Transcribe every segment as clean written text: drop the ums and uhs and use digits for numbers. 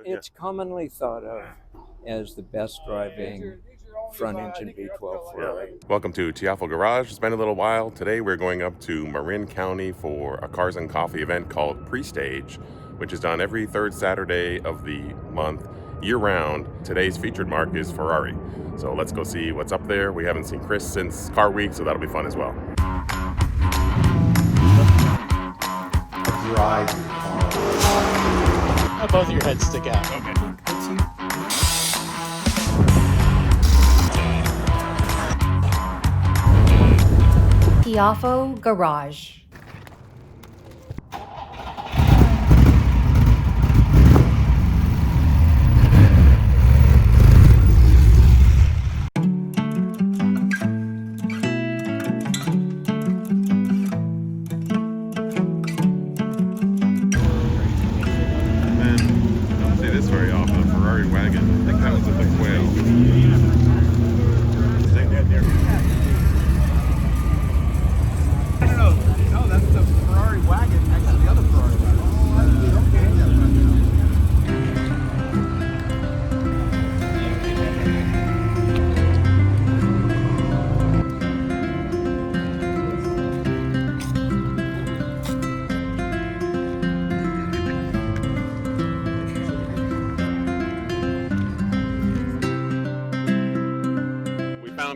it's commonly thought of as the best driving front-engine V12 Ferrari. Welcome to Tiafo Garage. It's been a little while. Today we're going up to Marin County for a Cars and Coffee event called Pre-Stage, which is done every third Saturday of the month, year-round. Today's featured mark is Ferrari. So let's go see what's up there. We haven't seen Chris since Car Week, so that'll be fun as well. Drive your car. Both of your heads stick out. Okay. Tiafo Garage. Very often, a Ferrari wagon. I think that was at the Quail. No, that's the Ferrari wagon next to the other Ferrari wagon.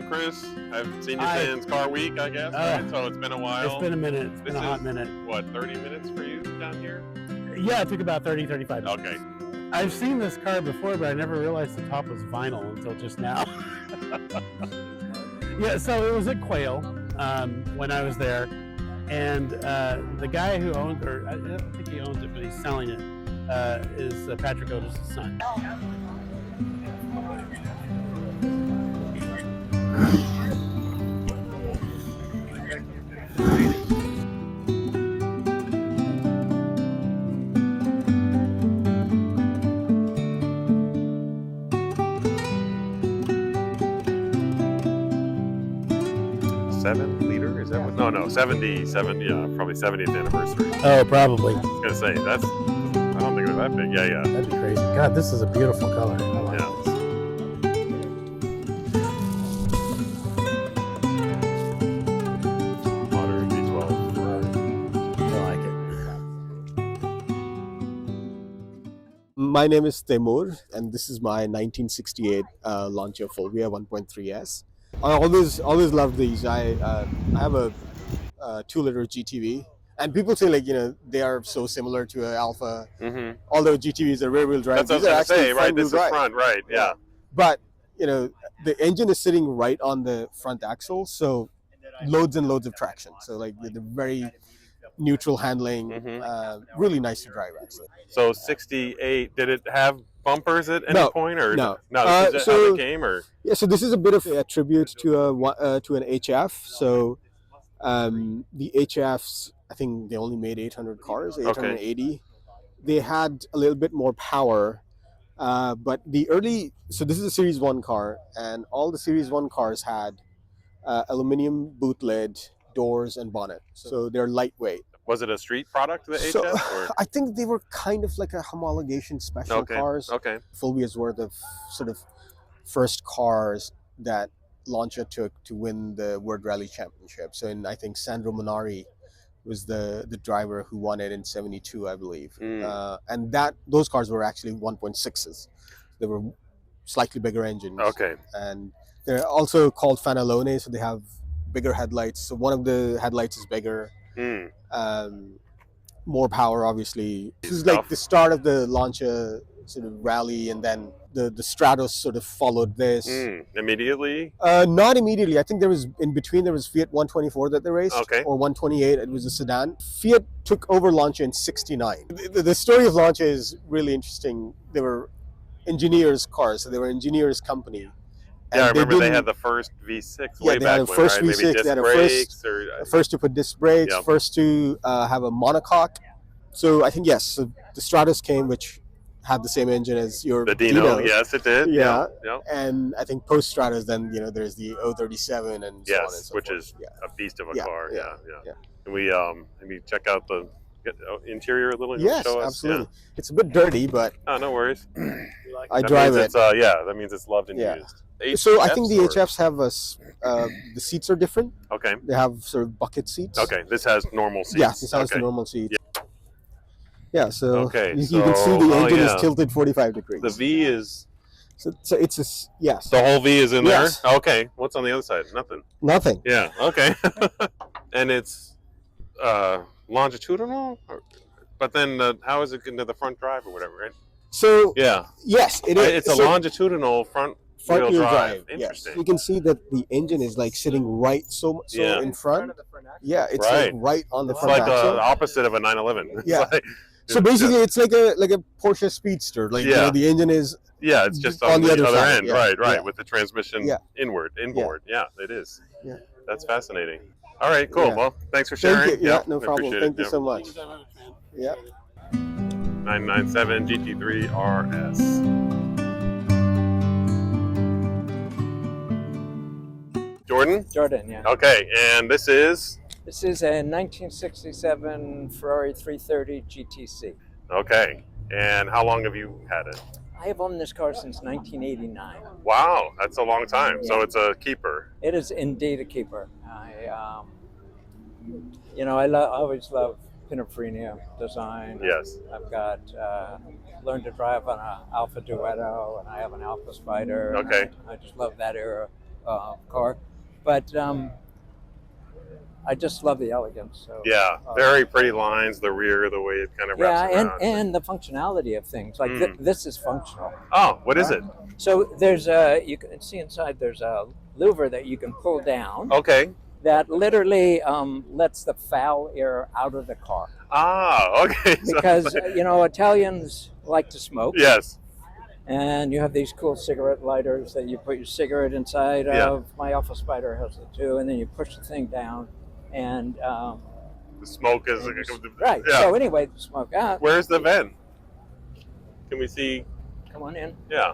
Chris, I've seen you since Car Week, I guess, right? So it's been a while. It's been a minute. It's been a hot minute. What, 30 minutes for you down here? Yeah, it took about 30, 35 minutes. Okay. I've seen this car before, but I never realized the top was vinyl until just now. Yeah, so it was at Quail when I was there. And the guy who owns, or I don't think he owns it, but he's selling it, is Patrick Otis' son. Is that what? No, 70, yeah, probably 70th anniversary. Oh, probably. I was gonna say, I don't think they're that big. Yeah. That'd be crazy. God, this is a beautiful color. I like Yeah. this. Modern V12. I like it. My name is Temur, and this is my 1968 Lancia Fulvia 1.3S. I always loved these. I have a 2-liter GTV, and people say they are so similar to an Alpha. Mm-hmm. Although GTVs are rear-wheel drive, that's what I was going to say, right? This is front, right? Yeah. But the engine is sitting right on the front axle, so loads and loads of traction. So the very neutral handling, really nice to drive actually. So 68, did it have bumpers at any point, or no? This is how it came, or yeah. So this is a bit of a tribute to an HF. So the HFs, I think they only made 800 cars, 880. Okay. They had a little bit more power, but so this is a Series 1 car, and all the Series 1 cars had aluminum boot lid, doors, and bonnet. So they're lightweight. Was it a street product, the So, HF? Or? I think they were kind of like a homologation special cars. Okay. Fulvias were the sort of first cars that Lancia took to win the World Rally Championship. So I think Sandro Monari was the driver who won it in 72, I believe. And those cars were actually 1.6s. They were slightly bigger engines. Okay. And they're also called Fanalone, so they have bigger headlights. So one of the headlights is bigger. More power, obviously. This is like the start of the Lancia sort of rally, and then the Stratos sort of followed this. Immediately? Not immediately. I think there was Fiat 124 that they raced, or 128. It was a sedan. Fiat took over Lancia in '69. The story of Lancia is really interesting. They were engineers' cars, so they were engineers' company. Yeah, I remember they had the first V6 way back when, first right? V6, Maybe disc they had brakes first to put disc brakes, first to have a monocoque. So I think, yes, so the Stratos came, which had the same engine as your the Dino. Yes, it did. Yeah. Yep. And I think post Stratos, then there's the 037 and so on and so which forth. is a beast of a car. Yeah. Yeah. And we check out the get interior a little? Yes, show us? absolutely. It's a bit dirty, but Yeah. Oh, no worries. I That drive means it. it's, yeah, that means it's loved and Yeah. used. So I think the HFs or- HFs have the seats are different. Okay. They have sort of bucket seats. Okay. This has normal seats. Yeah, this has okay. the normal seats. Yeah, so Okay, you can see the so- oh, engine is yeah. tilted 45 degrees. The V is So it's a yes. the whole V is in Yes. there. Okay. What's on the other side? Nothing. Nothing. Yeah. Okay. And it's longitudinal, but then how is it into the front drive or whatever? Right? So Yeah. yes, it is. It's a So longitudinal front front wheel drive. Yes, Interesting. you can see that the engine is like sitting right so Yeah. in front. Yeah, it's Right. like right on the It's front like axle. the opposite of a 911. It's Yeah. like- So basically, it's like a Porsche Speedster. Like you Yeah. know, the engine is yeah, it's just on the other side, end. yeah, Right, right, yeah. with the transmission Yeah. inboard. Yeah, it is. Yeah. That's fascinating. All right, cool. Yeah. Well, thanks for sharing. thank you. Yeah, no I problem. appreciate Thank it. you so much. Yeah. 997 GT3 RS. Jordan? Yeah. Okay, and this is? This is a 1967 Ferrari 330 GTC. Okay, and how long have you had it? I have owned this car since 1989. Wow, that's a long time. So Yeah. it's a keeper. It is indeed a keeper. I always love Pininfarina design. Yes. I've got learned to drive on an Alfa Duetto, and I have an Alfa Spider. Okay. I just love that era car, but I just love the elegance. So, Yeah, very pretty lines, the rear, the way it kind of wraps around. and the functionality of things. Like this is functional. Oh, what is it? So there's you can see inside. There's a louver that you can pull down. Okay. That literally lets the foul air out of the car. Ah, okay. Because Italians like to smoke. Yes. And you have these cool cigarette lighters that you put your cigarette inside of. My Alpha Spider has it too, and then you push the thing down, and the smoke is right. Yeah. So anyway, the smoke out. Where's the vent? Can we see? Come on in. Yeah.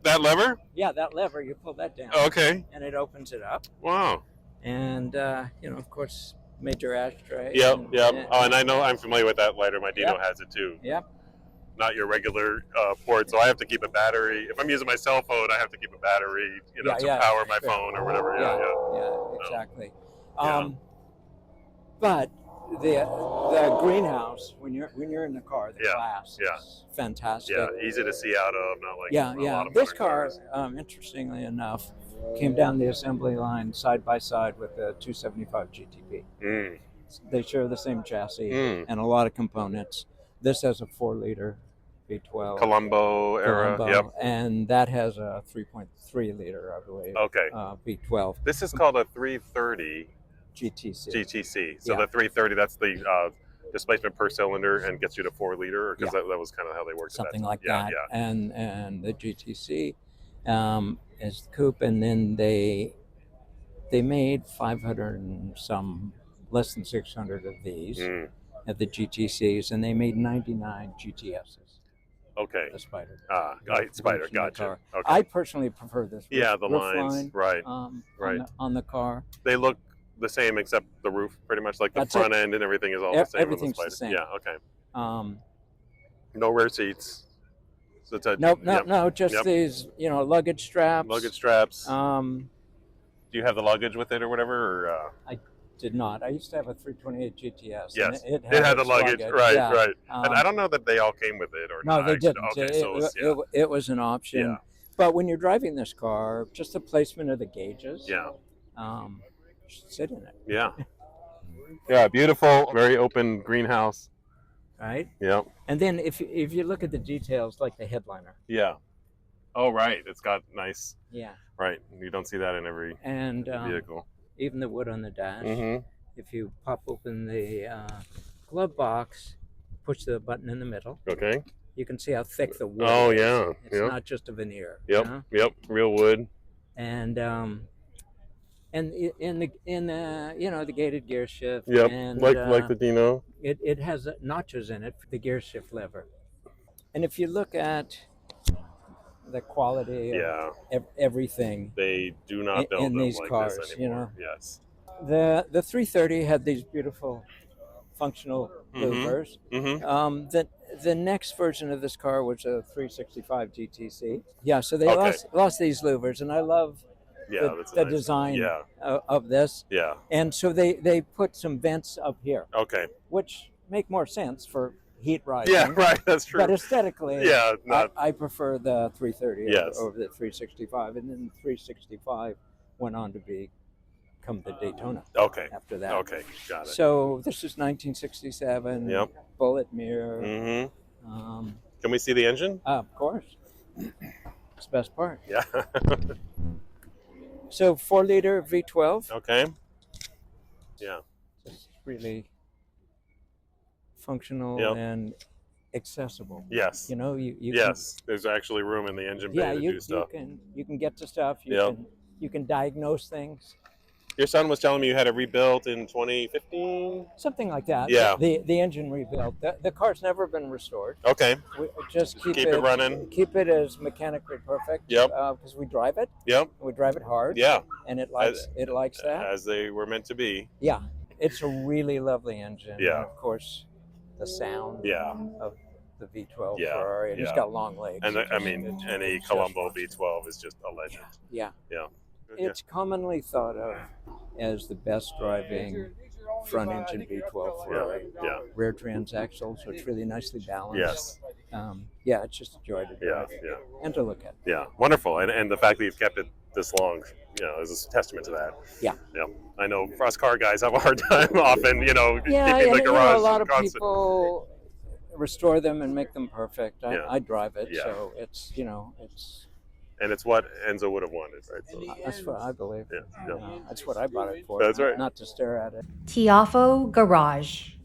That lever? Yeah, that lever, you pull that down. Okay. And it opens it up. Wow. And of course, major ashtray. Yep. And, Oh, and I know I'm familiar with that lighter. My Dino Yep. has it too. Yep. Not your regular port, so I have to keep a battery. If I'm using my cell phone, I have to keep a battery, to power my phone or whatever. Yeah, exactly. Yeah. But the greenhouse, when you're in the car, the glass is fantastic. Yeah, easy to see out of, not like Yeah. a lot of This modern car, cars. interestingly enough, came down the assembly line side by side with the 275 GTP. Mm. They share the same chassis Mm. and a lot of components. This has a 4-liter V12. Colombo era. Colombo, Yep. and that has a 3.3 liter, I believe. Okay. V12 This is called a 330 GTC. GTC. So Yeah. the 330, that's the displacement per cylinder and gets you to 4 liter, because that was kind of how they worked. Something at like that time. that. Yeah. And the GTC is the coupe, and then they made 500 and some, less than 600 of these at the GTCs, and they made 99 GTSs. Okay. The Spider. Spider. Version of the Gotcha. car. Okay. I personally prefer this. Yeah, the roof lines. line, Right. right. On the car. They look the same except the roof, pretty much, like the That's front end and everything is all the same. on Everything's the Spider. same. Yeah. Okay. Um, No rear seats. So it's no, just these, luggage straps. Luggage straps. Um, Do you have the luggage with it or whatever? Or, I did not. I used to have a 328 GTS. yes, and it had the its luggage. Right, yeah. right. And I don't know that they all came with it or No, not. they didn't. Okay, so It was an option. Yeah. But when you're driving this car, just the placement of the gauges. yeah. Should sit in it. Yeah. Yeah, beautiful, very open greenhouse. Right. Yep. And then if you look at the details, like the headliner. Yeah. Oh, right. It's got nice. Yeah. Right. You don't see that in every And vehicle. even the wood on the dash. Mm-hmm. If you pop open the glove box, push the button in the middle, Okay. you can see how thick the wood Oh, is. yeah. It's Yep. not just a veneer. Yep. You know? Yep. Real wood. And in the the gated gear shift. Yep. And, like the Dino. it has notches in it for the gear shift lever. And if you look at the quality of Yeah. everything, They do not build in them these like cars, this anymore. Yes. the 330 had these beautiful functional Mhm. louvers. Mm-hmm. The next version of this car was a 365 GTC. Yeah, so they Okay. lost these louvers, and I love Yeah, that's the nice. design Yeah, of this. yeah. And so they put some vents up here, Okay. which make more sense for heat rising. Yeah, right. That's true. But aesthetically, Yeah, not. I prefer the 330 Yes. over the 365, and then the 365 went on to become the Daytona Okay. after that. Okay, got it. So this is 1967. Yep. Bullet mirror. Mm-hmm. Can we see the engine? Of course. It's the best part. Yeah. So 4-liter V12. Okay. Yeah. Just really functional Yep. and accessible. Yes. You know, you Yes. There's actually room in the engine bay to do stuff. you can get to stuff. Yep. You can diagnose things. Your son was telling me you had it rebuilt in 2015. Something like that. Yeah. The engine rebuilt. The car's never been restored. Okay. We just keep it running. Keep it as mechanically perfect. Yep. Because we drive it. Yep. We drive it hard. Yeah. And it likes that. As they were meant to be. Yeah. It's a really lovely engine. Yeah. And of course, the sound. Yeah. Of the V12 Yeah. Ferrari. And it's Yeah. got long legs. And It's any just Colombo awesome. V12 is just a legend. Yeah. Yeah. It's commonly thought of as the best driving front engine V12 Ferrari. Yeah. Rear transaxle, so it's really nicely balanced. Yes. Yeah, it's just a joy to Yeah. drive Yeah. and to look at. Yeah. Wonderful. And the fact that you've kept it this long, is a testament to that. Yeah. Yeah. I know for us car guys have a hard time often, Yeah, keeping the and, garage a lot of constant. people restore them and make them perfect. Yeah. I drive it, Yeah. so it's And it's what Enzo would have wanted, right? So, that's what I believe. yeah. That's what I bought it for. That's right. Not to stare at it. Tiafo Garage.